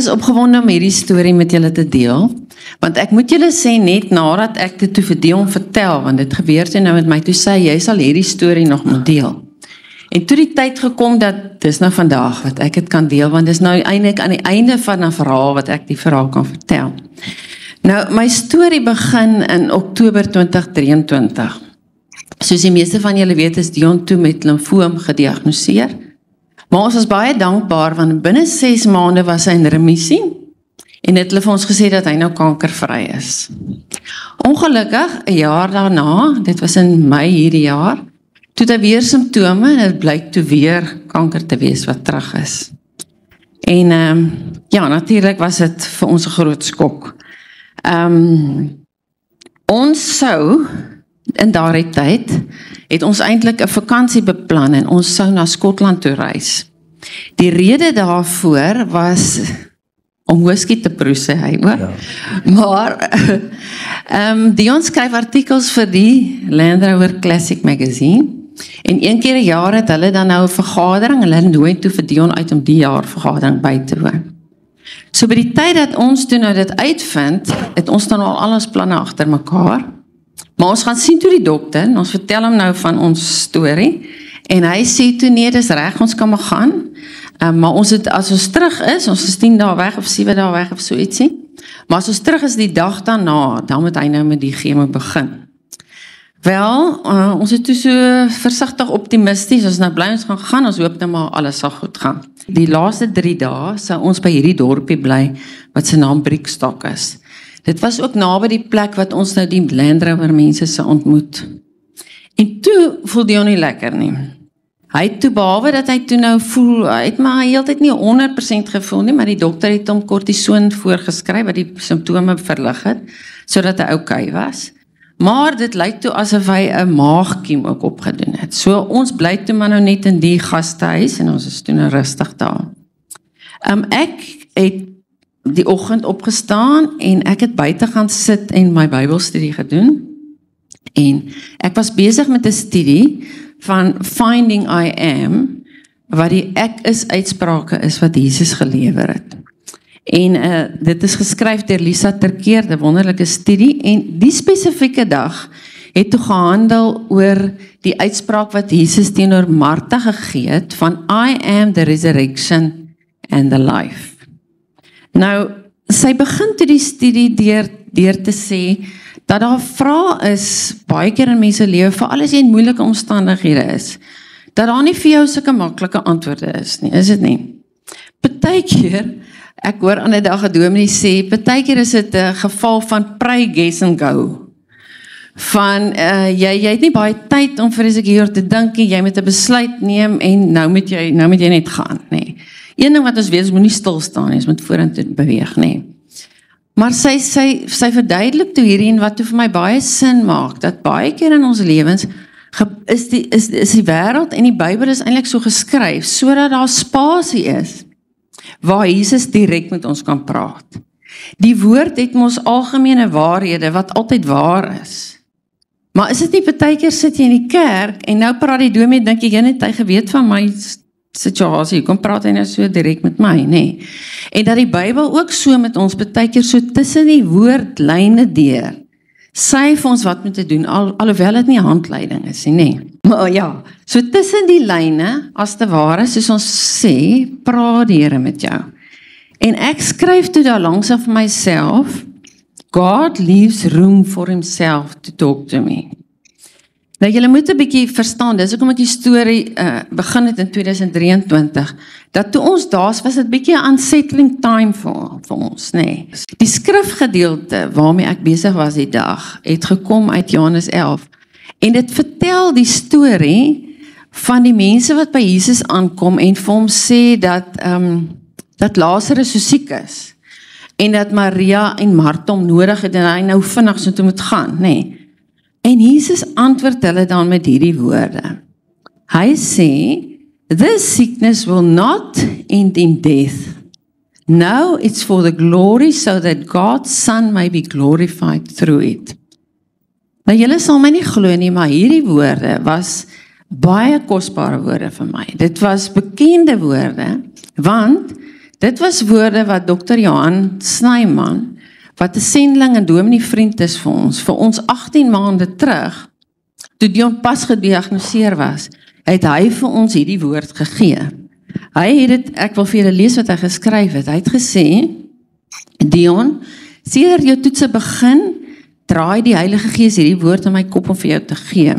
is opgewonde om hierdie storie met julle te deel, want ek moet julle sê net nadat ek dit toe vir Dion vertel, want dit gebeur toe nou met my, toe sê jy sal hierdie storie nog moet deel. En toe die tyd gekom dat, dis nou vandag wat ek dit kan deel, want dis nou eintlik aan die einde van 'n verhaal wat ek die verhaal kan vertel. Nou, my storie begin in Oktober 2023. Soos die meeste van julle weet, is Dion toe met limfoom gediagnoseer. Maar ons was baie dankbaar, want binne 6 maande was hy in remissie, en het hulle vir ons gesê dat hy nou kankervry is. Ongelukkig, 'n jaar daarna, dit was in Mei hierdie jaar, toe het hy weer simptome, en het blyk toe weer kanker te wees wat terug is. En ja, natuurlik was dit vir ons 'n groot skok. Ons sou, in daardie tyd, het ons eintlik 'n vakansie beplan en ons sou na Skotland toe reis. Die rede daarvoor was om whisky te proe, sê hy, hoor. Ja. Maar Dion skryf artikels vir die Land Rover Classic Magazine en een keer 'n jaar het hulle dan nou 'n vergadering en hulle nooi toe vir Dion uit om die jaar vergadering by te woon. So by die tyd dat ons toe nou dit uitvind, het ons dan al ons planne agter mekaar. Maar ons gaan sien toe die dokter, en ons vertel hom nou van ons storie, en hy sê toe nee, dis reg, ons kan maar gaan, maar ons het, as ons terug is, ons is 10 dae weg, of 7 dae weg, of so ietsie, maar as ons terug is die dag daarna, dan moet hy nou met die chemo begin. Wel, ons het toe so versigtig optimisties, ons nou bly ons gaan, ons hoop nou maar alles sal goed gaan. Die laaste 3 dae sou ons by hierdie dorpie bly, wat sy naam Briekstok is. Dit was ook naby die plek wat ons nou die Land Rover mense sou ontmoet. En toe voel Dion nie lekker nie. Hy het toe, behalwe dat hy toe nou voel, hy het maar heeltyd nie 100% gevoel nie, maar die dokter het hom kortison voorgeskryf, wat die simptome verlig het, sodat hy okay was. Maar dit lyk toe asof hy 'n maagkiem ook opgedoen het. So ons bly toe maar nou net in die gastehuis, en ons is toe nou rustig daar. Ek het die oggend opgestaan en ek het buite gaan sit en my Bybelstudie gedoen. En ek was besig met 'n studie van Finding I Am, wat die ek is uitsprake is wat Jesus gelewer het. En dit is geskryf deur Lisa Terkeer, 'n wonderlike studie, en die spesifieke dag het toe gehandel oor die uitspraak wat Jesus teenoor Martha gegee het van I am the resurrection and the life. Nou, sy begin toe die studie deur te sê dat daar vrae is baie keer in mense lewe, veral as jy in moeilike omstandighede is, dat daar nie vir jou sulke maklike antwoorde is nie, is dit nie? Partykeer, ek hoor aan 'n dag 'n dominee sê, partykeer is dit 'n geval van pray, guess and go. Van, jy het nie baie tyd om vir eens hier te dink, jy moet 'n besluit neem, en nou moet jy net gaan, nee. Een ding wat ons weet, ons moet nie stil staan nie, ons moet vorentoe beweeg, nee. Maar sy verduidelik toe hierin, wat toe vir my baie sin maak, dat baie keer in ons lewens, is die wêreld en die Bybel is eintlik so geskryf, sodat daar spasie is, waar Jesus direk met ons kan praat. Die woord het mos algemene waarhede, wat altyd waar is. Maar is dit nie partykeer sit jy in die kerk, en nou praat die dominee, dink jy net, hy geweet van my situasie, kom praat hy nou so direk met my, nee. En dat die Bybel ook so met ons partykeer so tussen die woordlyne deur, sê vir ons wat moet te doen, alhoewel dit nie handleiding is nie, nee. Maar ja, so tussen die lyne, as te ware, soos ons sê, praat die Here met jou. En ek skryf toe daar langs vir myself, God leaves room for himself to talk to me. Nou, julle moet 'n bietjie verstaan, dis hoekom ek die storie begin het in 2023, dat toe ons daar was dit bietjie 'n unsettling time vir ons, nee. Die skrifgedeelte waarmee ek besig was die dag, het gekom uit Johannes 11, en dit vertel die storie van die mense wat by Jesus aankom en vir hom sê dat Lazarus so siek is, en dat Maria en Martha hom nodig het, en hy nou vinnig so toe moet gaan, nee. En Jesus antwoord hulle dan met hierdie woorde. Hy sê, this sickness will not end in death. No, it's for the glory so that God's Son may be glorified through it. Nou, julle sal my nie glo nie, maar hierdie woorde was baie kosbare woorde vir my. Dit was bekende woorde, want Dit was woorde wat Dr. Johan Snyman, wat 'n sendeling en dominee vriend is vir ons 18 maande terug, toe Dion pas gediagnoseer was, het hy vir ons hierdie woord gegee. Hy het dit, ek wil vir julle lees wat hy geskryf het. Hy het gesê, Dion, sedert jou toetse begin, draai die Heilige Gees hierdie woord in my kop om vir jou te gee.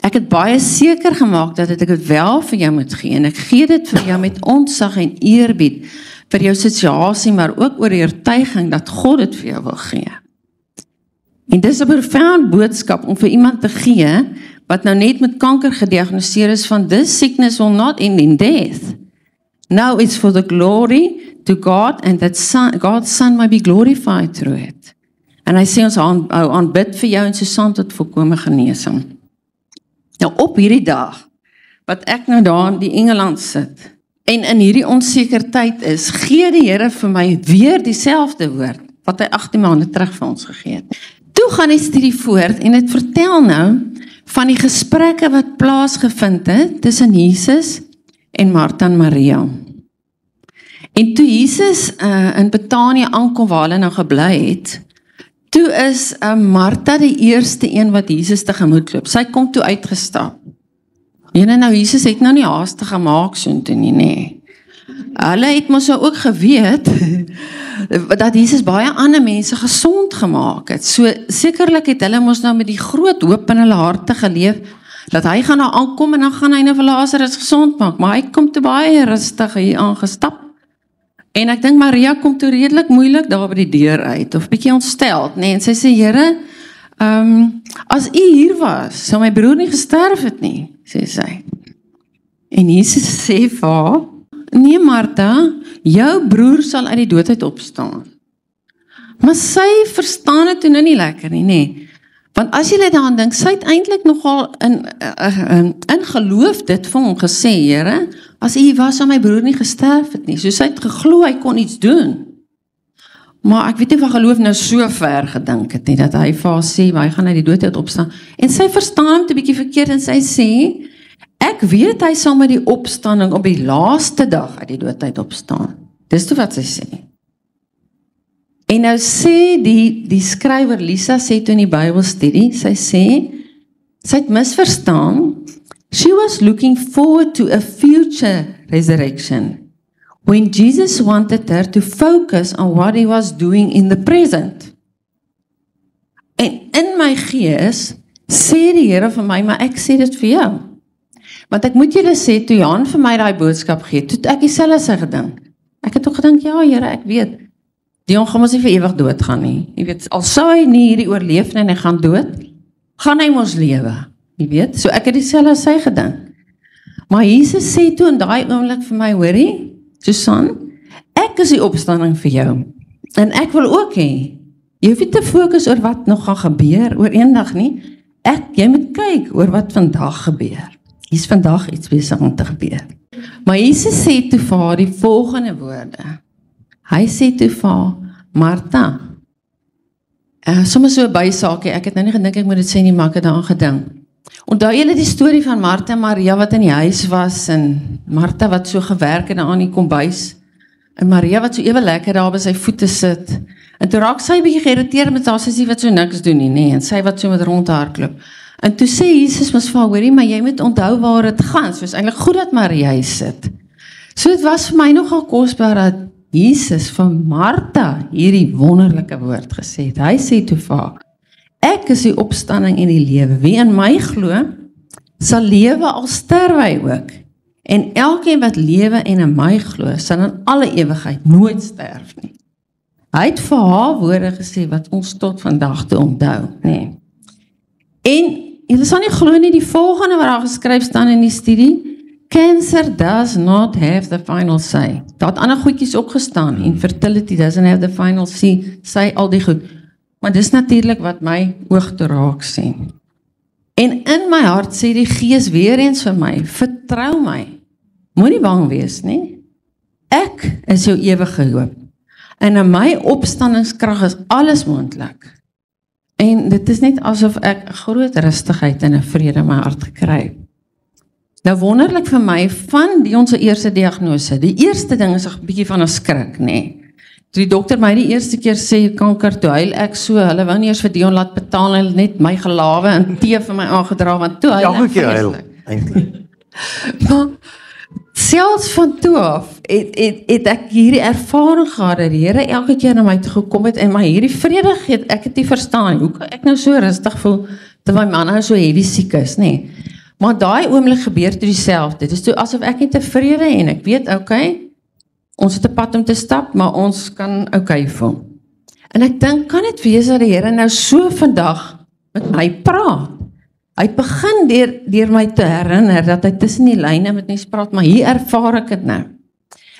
Ek het baie seker gemaak dat ek dit wel vir jou moet gee, en ek gee dit vir jou met ontzag en eerbied vir jou situasie, maar ook oor die oortuiging dat God dit vir jou wil gee. En dis 'n profound boodskap om vir iemand te gee, wat nou net met kanker gediagnoseer is van this sickness will not end in death. Now it's for the glory to God, and that God's Son might be glorified through it. En hy sê ons aanbid vir jou en Susan tot volkome genesing. Nou op hierdie dag, wat ek nou daar in die Engeland sit, en in hierdie onseker tyd is, gee die Here vir my weer dieselfde woord, wat hy 18 maande terug vir ons gegee het. Toe gaan die studie voort, en het vertel nou, van die gesprekke wat plaasgevind het, tussen Jesus en Martha en Maria. En toe Jesus in Betanië aankom waar hulle nou gebly het, toe is Martha die eerste een wat Jesus tegemoet loop. Sy kom toe uitgestap. Nou Jesus het nou nie haastig gemaak soontoe nie, nee. Hulle het mos ook geweet dat Jesus baie ander mense gesond gemaak het. So sekerlik het hulle mos nou met die groot hoop in hulle harte geleef dat hy gaan nou aankom en dan gaan hy nou vir Lazarus gesond maak. Maar hy kom toe baie rustig hier aangestap. En ek dink Maria kom toe redelik moeilik daar by die deur uit of bietjie ontsteld, nee, en sy sê Here, as u hier was, sou my broer nie gesterf het nie, sê sy. En Jesus sê vir haar, nee Martha, jou broer sal uit die doodheid opstaan. Maar sy verstaan het toe nou nie lekker nie, nee. Want as jy daaraan dink, sy het eintlik nogal in geloof dit vir hom gesê, Here, as hy was, sou my broer nie gesterf het nie. So sy het geglo, hy kon iets doen. Maar ek weet nie of hy geloof nou so ver gedink het nie, dat hy vir haar sê, hy gaan uit die doodheid opstaan. En sy verstaan hom 'n bietjie verkeerd en sy sê, ek weet hy sal met die opstanding op die laaste dag uit die doodheid opstaan. Dis toe wat sy sê. En nou sê die skrywer Lisa sê toe in die Bybelstudie, sy sê, sy het misverstaan, she was looking forward to a future resurrection, when Jesus wanted her to focus on what he was doing in the present. En in my gees, sê die Here vir my, maar ek sê dit vir jou. Want ek moet julle sê, toe Jan vir my daai boodskap gee, toe ek dieselfde sy gedink. Ek het ook gedink, ja Here, ek weet, die jong gaan mos nie vir ewig dood gaan nie. Jy weet, al sou hy nie hierdie oorleef nie en hy gaan dood, gaan hy mos lewe. Jy weet, so ek het dieselfde sy gedink. Maar Jesus sê toe in daai oomblik vir my, hoorie, Susan, ek is die opstanding vir jou. En ek wil ook hê, jy hoef nie te fokus oor wat nog gaan gebeur, oor eendag nie. Jy moet kyk oor wat vandag gebeur. Hier is vandag iets besig om te gebeur. Maar Jesus sê toe vir haar die volgende woorde. Hy sê toe vir haar, Martha, soms so 'n bysaakie, ek het nou nie gedink ek moet dit sê nie, maar ek het daaraan gedink. Onthou julle die storie van Martha en Maria wat in die huis was, en Martha wat so gewerk het aan die kombuis, en Maria wat so ewe lekker daar by sy voete sit, en toe raak sy bietjie geïrriteerd met haar sussie wat so niks doen nie, nee, en sy wat so met rondhardloop. En toe sê Jesus mos vir haar, hoorie, maar jy moet onthou waar dit gaan, so is eintlik goed dat Maria hier sit. So dit was vir my nogal kosbaar dat Jesus van Martha hierdie wonderlike woord gesê het. Hy sê toe vir haar, ek is die opstanding en die lewe. Wie in my glo, sal lewe al sterwe hy ook. En elkeen wat lewe en in my glo, sal in alle ewigheid nooit sterf nie. Hy het vir haar woorde gesê wat ons tot vandag toe onthou, nee. En julle sal nie glo nie, die volgende wat daar geskryf staan in die studie, cancer does not have the final say. Daar het ander goedjies opgestaan, infertility doesn't have the final say, al die goed. Maar dis natuurlik wat my oog te raak sien. En in my hart sê die Gees weer eens vir my, vertrou my, moenie bang wees nie, ek is jou ewige hoop, en in my opstandingskrag is alles moontlik. En dit is net asof ek groot rustigheid en 'n vrede in my hart gekry. Nou wonderlik vir my, van die ons eerste diagnose, die eerste ding is 'n bietjie van 'n skrik, nê. Toe die dokter my die eerste keer sê, kanker, toe huil ek so, hulle wou nie eers vir Dion laat betaal, hulle net my gelawe en tee vir my aangedra, want toe huil ek vreeslik. Maar selfs van toe af, het ek hierdie ervaring gehad, dat die Here elke keer na my toe gekom het, en my hierdie vrede het, ek het nie verstaan, hoe kan ek nou so rustig voel, terwyl my man nou so heavy siek is, nê. Maar daai oomblik gebeur toe dieselfde, dit is toe asof ek nie tevrede en ek weet, okay, ons het 'n pad om te stap, maar ons kan okay voel. En ek dink, kan dit wees dat die Here nou so vandag met my praat? Hy het begin deur my te herinner, dat hy tussen die lyne met mense praat, maar hier ervaar ek dit nou.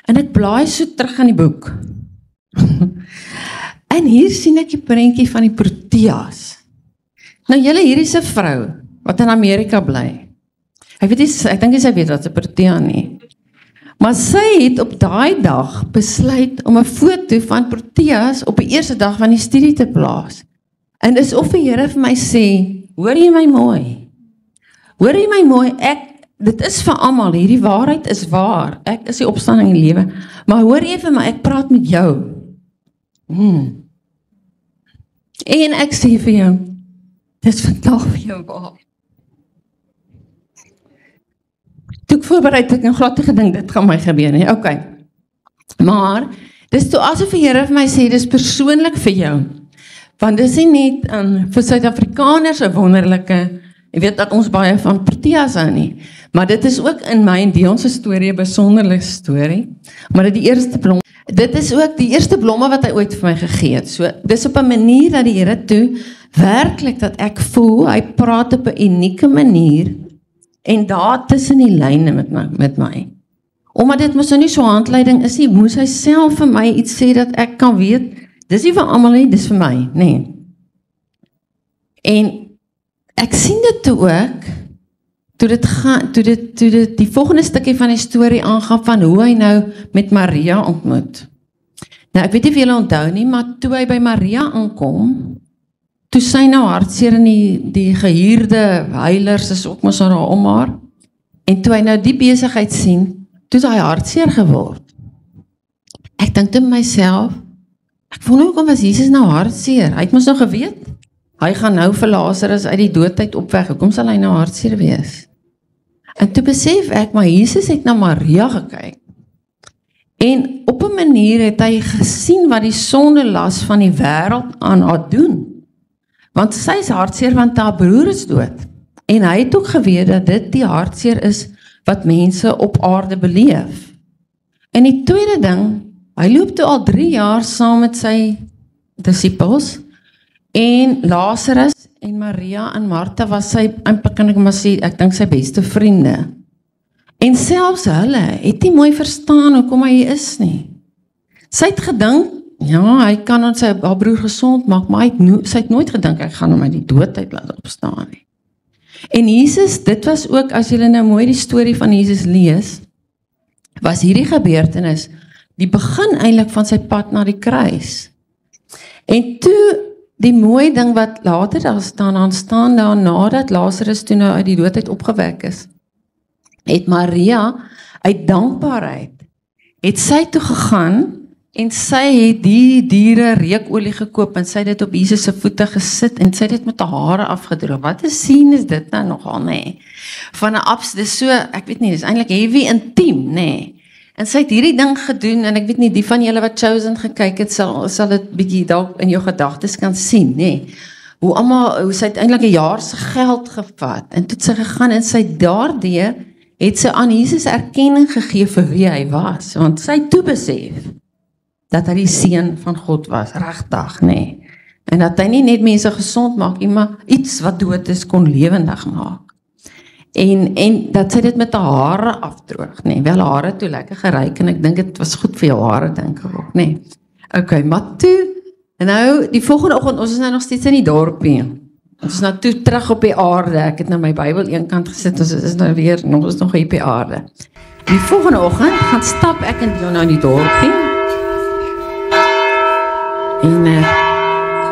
En ek blaai so terug in die boek. En hier sien ek die prentjie van die Proteas. Nou julle, hier is 'n vrou, wat in Amerika bly. Ek dink nie sy weet wat 'n Protea nie. Maar sy het op daai dag besluit om 'n foto van Proteas op die eerste dag van die studie te plaas. En dis of die Here vir my sê, hoor jy my mooi? Hoor jy my mooi? Dit is vir almal, hierdie waarheid is waar. Ek is die opstanding en die lewe. Maar hoor jy vir my, ek praat met jou. En ek sê vir jou, dis vandag vir jou waar. Toe ek voorbereid het, ek glad nie gedink, dit gaan my gebeur nie, okay. Maar, dis toe asof die Here vir my sê, dis persoonlik vir jou, want dis nie net vir Suid-Afrikaners 'n wonderlike, jy weet dat ons baie van Proteas hou nie, maar dit is ook in my en Dion se storie 'n besonderlike storie, maar dit is ook die eerste blomme wat hy ooit vir my gegee het, so dis op 'n manier dat die Here toe, werklik dat ek voel, hy praat op 'n unieke manier, en daar tussen die lyne met my. Omdat dit mos nou nie so handleiding is nie, moes hy self vir my iets sê dat ek kan weet, dis nie vir almal nie, dis vir my, nee. En ek sien dit toe ook, toe dit die volgende stukkie van die storie aangaan van hoe hy nou met Maria ontmoet. Nou ek weet nie of julle onthou nie, maar toe hy by Maria aankom, toe sy nou hartseer in die gehuurde huilers is ook mos daar om haar, en toe hy nou die besigheid sien, toe is hy hartseer geword. Ek dink te myself, ek wonder hoekom was Jesus nou hartseer? Hy het mos nou geweet, hy gaan nou vir Lazarus uit die doodheid opwek, hoekom sal hy nou hartseer wees? En toe besef ek, maar Jesus het na Maria gekyk, en op 'n manier het hy gesien wat die sondelas van die wêreld aan haar doen. Want sy is hartseer want haar broer is dood. En hy het ook geweet dat dit die hartseer is wat mense op aarde beleef. En die tweede ding, hy loop toe al 3 jaar saam met sy disippels, en Lazarus en Maria en Martha was sy, eintlik kan ek maar sê, ek dink sy beste vriende. En selfs hulle het nie mooi verstaan hoekom hy is nie. Sy het gedink, ja, hy kan ons haar broer gesond maak, maar sy het nooit gedink, ek gaan hom uit die doodheid laat opstaan nie. En Jesus, dit was ook, as julle nou mooi die storie van Jesus lees, was hierdie gebeurtenis, die begin eintlik van sy pad na die kruis. En toe, die mooi ding wat later daar staan daar, nadat Lazarus toe nou uit die doodheid opgewek is, het Maria, uit dankbaarheid, het sy toe gegaan, en sy het die diere reukolie gekoop, en sy het dit op Jesus se voete gesit, en sy het dit met haar hare afgedroog. Wat 'n sien is dit nou nogal, nee. Van 'n dis so, ek weet nie, dis eintlik heavy intiem, nee. En sy het hierdie ding gedoen, en ek weet nie, die van julle wat Chosen gekyk het, sal dit bietjie dalk in jou gedagtes kan sien, nee. Hoe sy het eintlik 'n jaar se geld gevat, en toe het sy gegaan, en sy daardeur, het sy aan Jesus erkenning gegee vir wie hy was, want sy het toe besef, dat hy die seun van God was, regtig, nee. En dat hy nie net mense gesond maak, maar iets wat dood is, kon lewendig maak. En dat sy dit met haar hare afdroog, nee, wel hare toe lekker geryk, en ek dink dit was goed vir jou hare, dink ek ook, nee. Okay, maar toe, en nou, die volgende oggend, ons is nou nog steeds in die dorpie, ons is nou toe terug op die aarde, ek het nou my Bybel eenkant gesit, ons is nou weer, ons is nog op die aarde. Die volgende oggend, gaan stap ek en Dion nou in die dorpie, en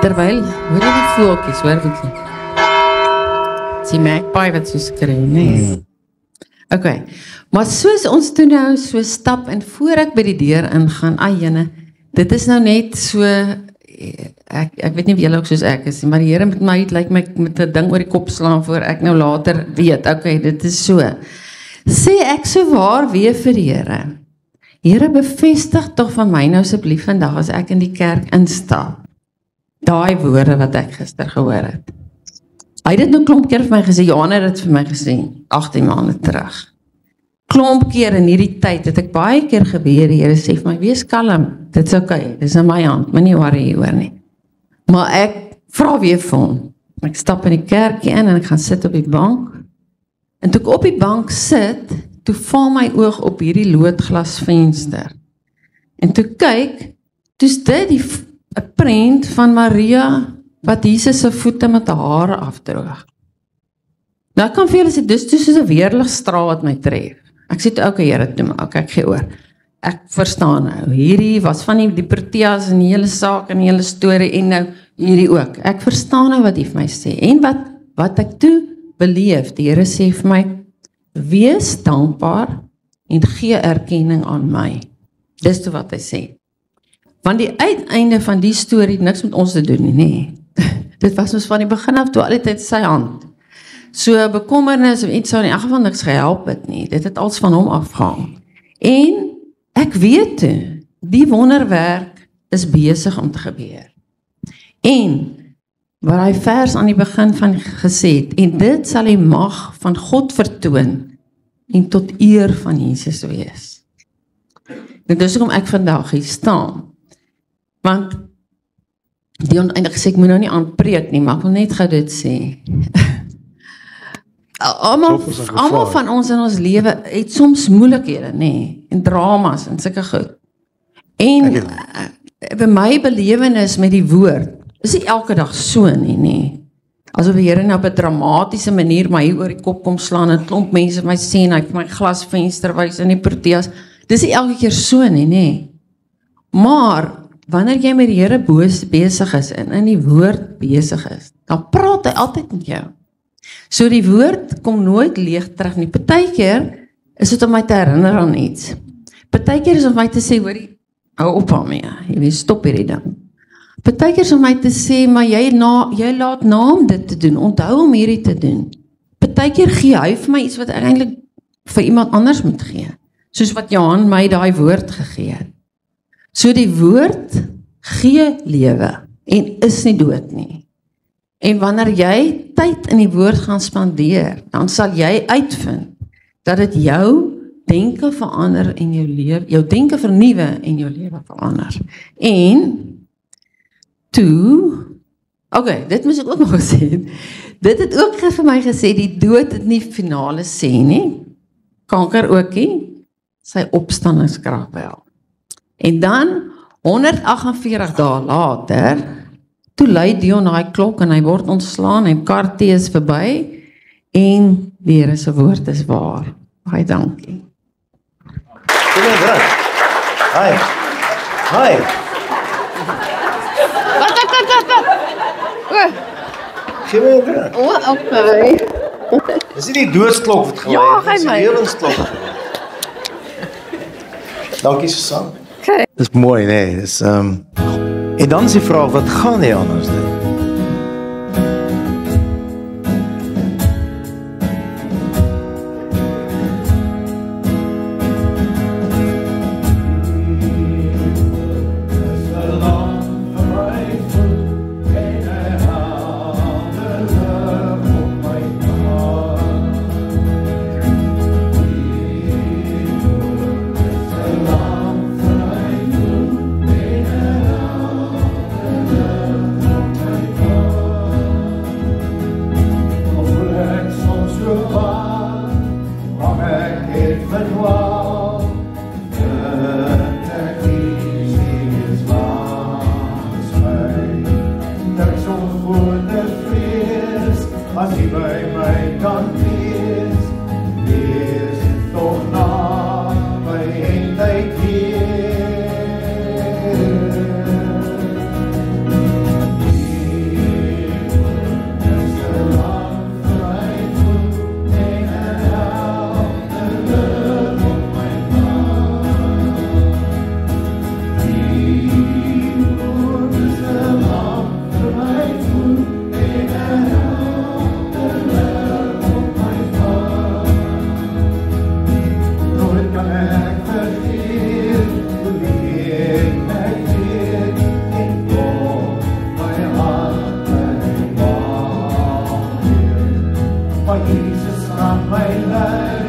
terwyl, hoor jy die voeltjies, hoor wat jy? Die magpie wat so skree, nee. Okay, maar soos ons toe nou so stap en voor ek by die deur ingaan, jene, dit is nou net so, ek weet nie of julle ook soos ek is, maar die Here met my, lyk my met 'n ding oor die kop slaan voor ek nou later weet, okay, dit is so. Sê ek so waar weer vir die Here, Here bevestig tog van my nou asseblief vandag as ek in die kerk instap, daai woorde wat ek gister gehoor het. Hy het dit nou klomp keer vir my gesê, Johan het dit vir my gesê, 18 maande terug. Klomp keer in hierdie tyd, het ek baie keer gebeur, die Here sê vir my, wees kalm, dit is okay, dit is in my hand, moenie worry hieroor nie. Maar ek vra weer vir hom, ek stap in die kerkie in en ek gaan sit op die bank, en toe ek op die bank sit, toe val my oog op hierdie loodglasvenster. En toe kyk, toe's dit 'n prent van Maria, wat Jesus se voete met haar hare afdroog. Nou ek kan vir julle sê, dis soos 'n weerligstraal wat my tref. Ek sê toe, okay Here, toe maar, okay, ek gee oor. Ek verstaan nou, hierdie was van die Proteas en die hele saak en die hele storie en nou hierdie ook. Ek verstaan nou wat hy vir my sê. En wat ek toe beleef, die Here sê vir my, wees dankbaar en gee erkenning aan my. Dis toe wat hy sê. Want die uiteinde van die storie het niks met ons te doen nie, nee. Dit was ons van die begin af toe altyd sy hand. So bekommernis of iets sou in elk geval niks gehelp het nie. Dit het als van hom afgehang. En ek weet toe, die wonderwerk is besig om te gebeur. En waar hy vers aan die begin van gesê het, en dit sal die mag van God vertoon en tot eer van Jesus wees. En dis hoekom ek vandag hier staan. Want die oneindig gesê, ek moet nou nie aanpreek nie, maar ek wil net gou dit sê. Almal van ons in ons lewe het soms moeilikhede, nee, en dramas en sulke goed. En by my belewenis met die woord, is nie elke dag so nie, nee. Asof die Here nou op 'n dramatiese manier my hier oor die kop kom slaan en klomp mense my sê en hy vir my glasvenster wys in die Proteas. Dis nie elke keer so nie, nee. Maar wanneer jy met die Here besig is en in die woord besig is, dan praat hy altyd met jou. So die woord kom nooit leeg terug nie. Partykeer is dit om my te herinner aan iets. Partykeer is om my te sê, hoorie, hou op daarmee, jy weet, stop hierdie ding. Partykeer is om my te sê, maar jy laat na om dit te doen, onthou om hierdie te doen. Partykeer gee hy vir my iets wat ek eintlik vir iemand anders moet gee. Soos wat Johan my daai woord gegee het. So die woord gee lewe en is nie dood nie. En wanneer jy tyd in die woord gaan spandeer, dan sal jy uitvind dat dit jou denke verander en jou denke vernuwe en jou lewe verander. En toe, okay, dit moes ek ook nog gesê. Dit het ook vir my gesê, die dood het nie finale sê nie, kanker ook nie, sy opstandingskrag wel. En dan, 148 dae later, toe lui Dion daai klok en hy word ontslaan en Kartie is verby en die Here se woord is waar. Baie dankie. Hi. Hi. Wat. Gee my 'n druk. Okay. Dis nie die doodsklok wat gelei Ja, het, dis die gee my. lewensklok. Dankie Susan. Okay. Dis mooi, nee, dis en dan is die vraag, wat gaan jy anders doen? Hey,